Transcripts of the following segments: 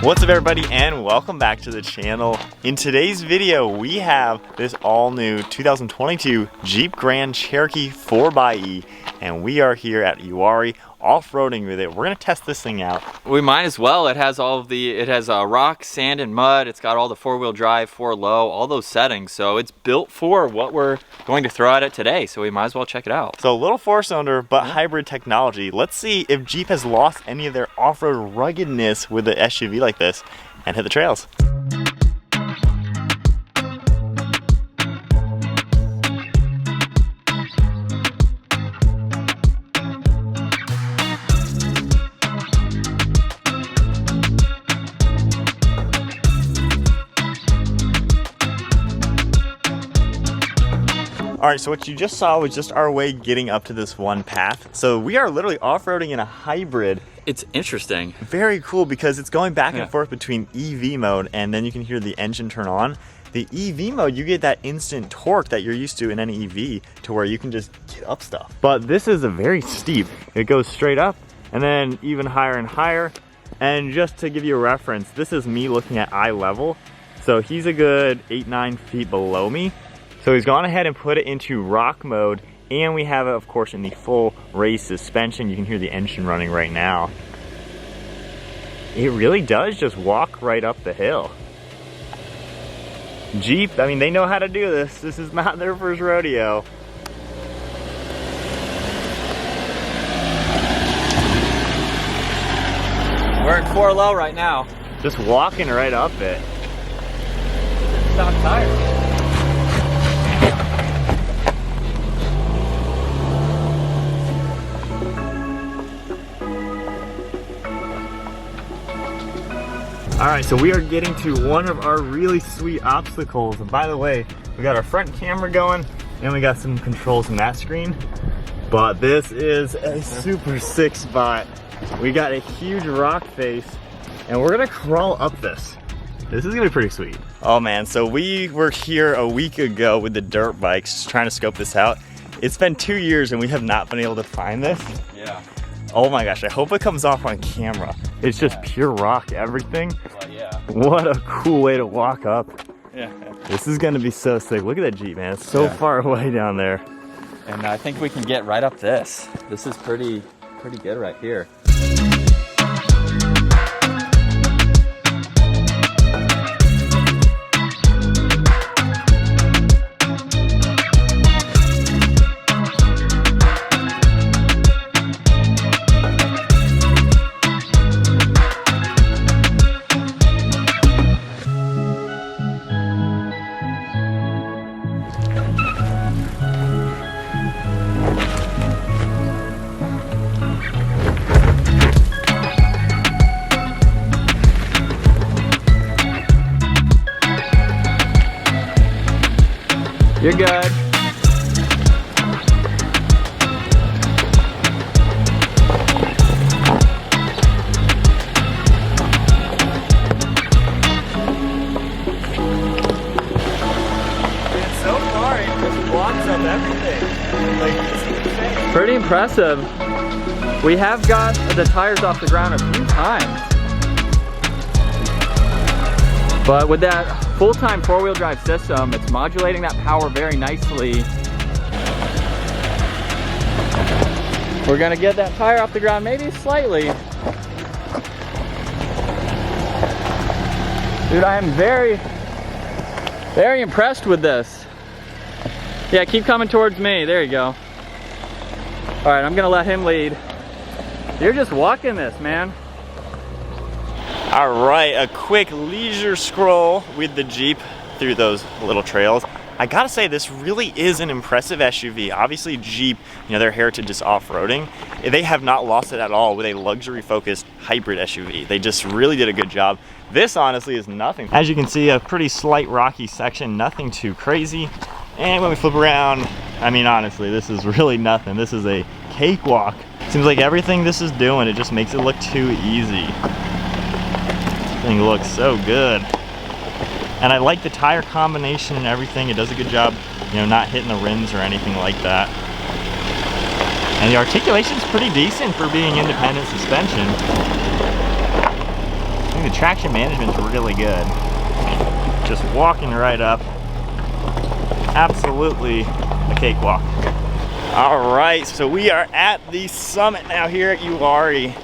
What's up everybody, and welcome back to the channel. In today's video we have this all new 2022 Jeep Grand Cherokee 4xe, and we are here at Uwharrie off-roading with it. We're gonna test this thing out. We might as well. It has all of the, it has rock, sand, and mud. It's got all the four-wheel drive, 4-low, all those settings. So it's built for what we're going to throw at it today. So we might as well check it out. So a little four-cylinder, but hybrid technology. Let's see if Jeep has lost any of their off-road ruggedness with an SUV like this and hit the trails. All right, so what you just saw was just our way getting up to this one path. So we are literally off-roading in a hybrid. It's interesting. Very cool because it's going back and forth between EV mode, and then you can hear the engine turn on. The EV mode, you get that instant torque that you're used to in any EV to where you can just get up stuff. But this is a very steep. It goes straight up and then even higher and higher. And just to give you a reference, this is me looking at eye level. So he's a good 8-9 feet below me. So he's gone ahead and put it into rock mode, and we have it, of course, in the full race suspension. You can hear the engine running right now. It really does just walk right up the hill. Jeep, I mean, they know how to do this. This is not their first rodeo. We're in 4-low right now. Just walking right up it. Stock tires. All right, so we are getting to one of our really sweet obstacles. And by the way, we got our front camera going and we got some controls on that screen. But this is a super sick spot. We got a huge rock face and we're gonna crawl up this. This is gonna be pretty sweet. Oh man, so we were here a week ago with the dirt bikes trying to scope this out. It's been 2 years and we have not been able to find this. Yeah. Oh my gosh, I hope it comes off on camera. It's just pure rock, everything. Well, yeah. What a cool way to walk up. Yeah. This is gonna be so sick. Look at that Jeep, man. It's so far away down there. And I think we can get right up this. This is pretty good right here. You're good. So far, it just walks up everything. Like, this is insane. Pretty impressive. We have got the tires off the ground a few times. But with that full-time four-wheel drive system, it's modulating that power very nicely. We're gonna get that tire off the ground maybe slightly. Dude, I am very impressed with this. Yeah, keep coming towards me. There you go. All right, I'm gonna let him lead. You're just walking this, man. All right, a quick leisure scroll with the Jeep through those little trails. I gotta say, this really is an impressive SUV. Obviously Jeep, you know, their heritage is off-roading. They have not lost it at all with a luxury-focused hybrid SUV. They just really did a good job. This honestly is nothing. As you can see, a pretty slight rocky section, nothing too crazy. And when we flip around, I mean, honestly, this is really nothing. This is a cakewalk. Seems like everything this is doing, it just makes it look too easy. Thing looks so good. And I like the tire combination and everything. It does a good job, you know, not hitting the rims or anything like that. And the articulation's pretty decent for being independent suspension. think the traction management's really good. Just walking right up. Absolutely a cakewalk. All right, so we are at the summit now here at Uwharrie,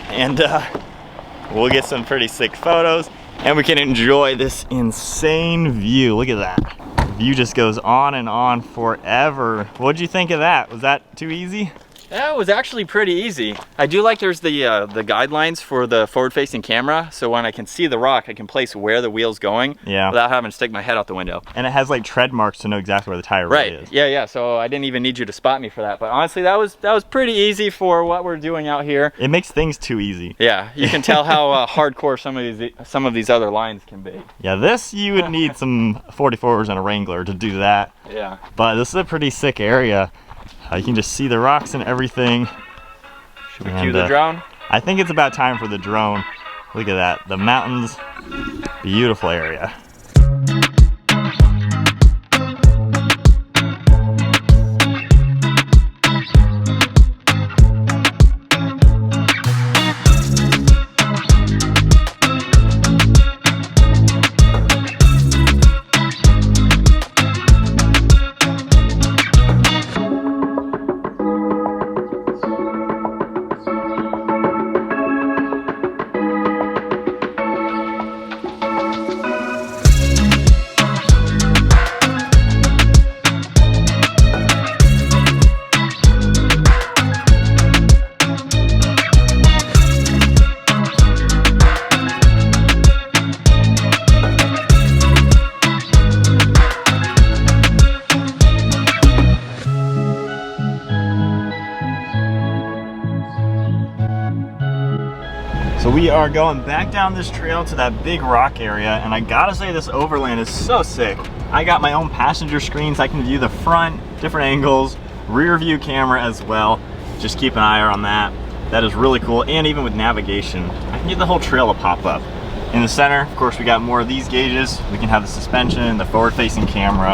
and we'll get some pretty sick photos, and we can enjoy this insane view. Look at that. The view just goes on and on forever. What'd you think of that? Was that too easy? That was actually pretty easy. I do like there's the guidelines for the forward-facing camera, so when I can see the rock, I can place where the wheel's going without having to stick my head out the window. And it has like tread marks to know exactly where the tire really is. Yeah, so I didn't even need you to spot me for that. But honestly, that was pretty easy for what we're doing out here. It makes things too easy. Yeah, you can tell how hardcore some of these other lines can be. Yeah, this you would need some 44s and a Wrangler to do that. Yeah. But this is a pretty sick area. You can just see the rocks and everything. Should we cue the drone? I think it's about time for the drone. Look at that, the mountains, beautiful area. So we are going back down this trail to that big rock area, and I gotta say this overland is so sick. I got my own passenger screens. I can view the front, different angles, rear view camera as well. Just keep an eye on that. That is really cool, and even with navigation, I can get the whole trail to pop up. In the center, of course, we got more of these gauges. We can have the suspension, the forward-facing camera,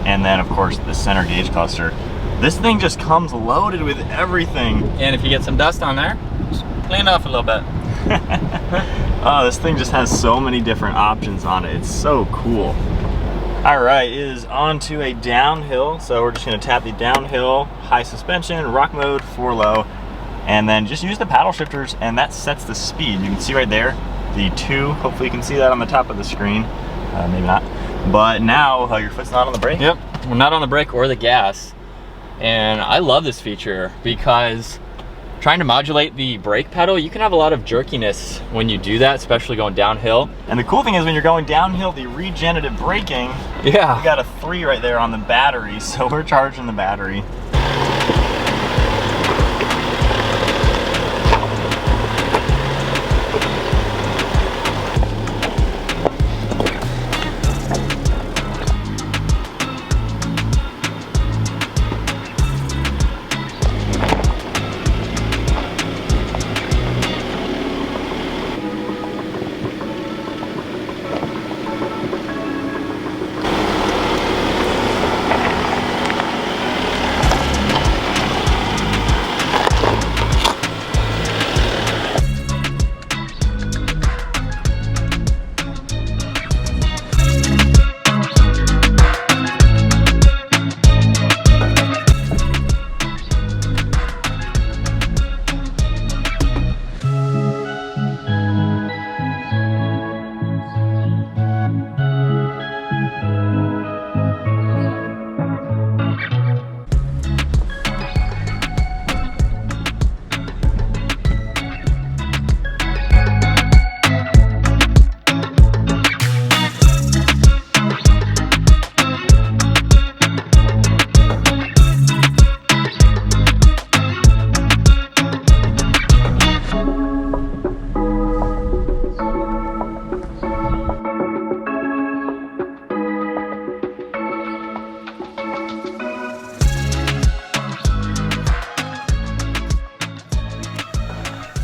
and then, of course, the center gauge cluster. This thing just comes loaded with everything. And if you get some dust on there, just clean it off a little bit. Oh, this thing just has so many different options on it. It's so cool. All right, it is on to a downhill. So we're just gonna tap the downhill, high suspension, rock mode, 4 low, and then just use the paddle shifters, and that sets the speed. You can see right there, the 2. Hopefully you can see that on the top of the screen. Maybe not. But now your foot's not on the brake. Yep, we're not on the brake or the gas. And I love this feature because trying to modulate the brake pedal, you can have a lot of jerkiness when you do that, especially going downhill. And the cool thing is when you're going downhill, the regenerative braking, we got a 3 right there on the battery, so we're charging the battery.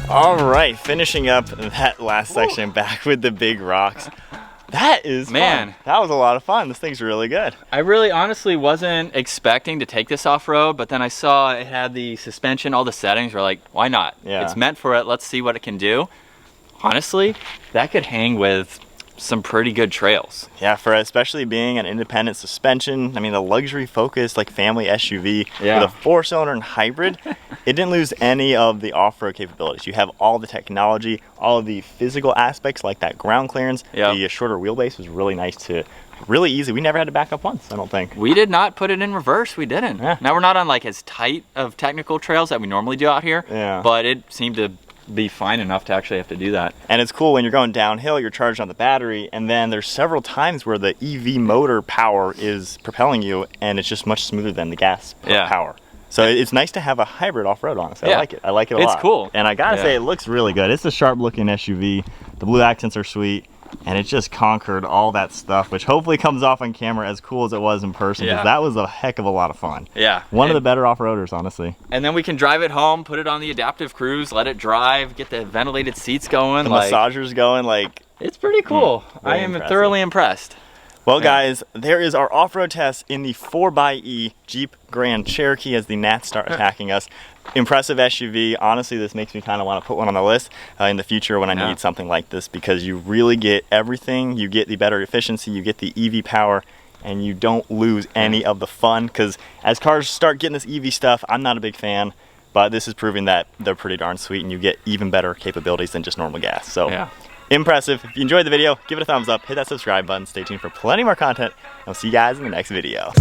All right, finishing up that last section back with the big rocks. That is fun. That was a lot of fun. This thing's really good. I really honestly wasn't expecting to take this off-road, but then I saw it had the suspension, all the settings. We're like, why not? Yeah. It's meant for it. Let's see what it can do. honestly, that could hang with some pretty good trails. Yeah, for especially being an independent suspension, I mean, a luxury focused like family SUV Yeah. with a 4-cylinder and hybrid, it didn't lose any of the off-road capabilities. You have all the technology, all of the physical aspects like that ground clearance. Yep. The shorter wheelbase was really nice to, really easy. We never had to back up once, I don't think. We did not put it in reverse, we didn't. Yeah. Now we're not on like as tight of technical trails that we normally do out here, Yeah. but it seemed to be fine enough to actually have to do that. And it's cool when you're going downhill, you're charged on the battery, and then there's several times where the EV motor power is propelling you, and it's just much smoother than the gas Yeah. power. So it's nice to have a hybrid off-road, honestly. Yeah. I like it. I like it a lot. It's cool. And I gotta Yeah. say, it looks really good. It's a sharp-looking SUV. The blue accents are sweet, and it just conquered all that stuff, which hopefully comes off on camera as cool as it was in person, because Yeah. that was a heck of a lot of fun. Yeah. One of the better off-roaders, honestly. And then we can drive it home, put it on the adaptive cruise, let it drive, get the ventilated seats going. The like, massagers going, like, it's pretty cool. very I am impressive. thoroughly impressed. well, Yeah. guys, there is our off-road test in the 4xe Jeep Grand Cherokee as the gnats start attacking us. Impressive SUV. Honestly, this makes me kind of want to put one on the list in the future when I Yeah. need something like this, because you really get everything. You get the better efficiency, you get the EV power, and you don't lose any of the fun, because as cars start getting this EV stuff, I'm not a big fan, but this is proving that they're pretty darn sweet, and you get even better capabilities than just normal gas. So. Yeah. Impressive. If you enjoyed the video, give it a thumbs up, hit that subscribe button, stay tuned for plenty more content, and I'll see you guys in the next video.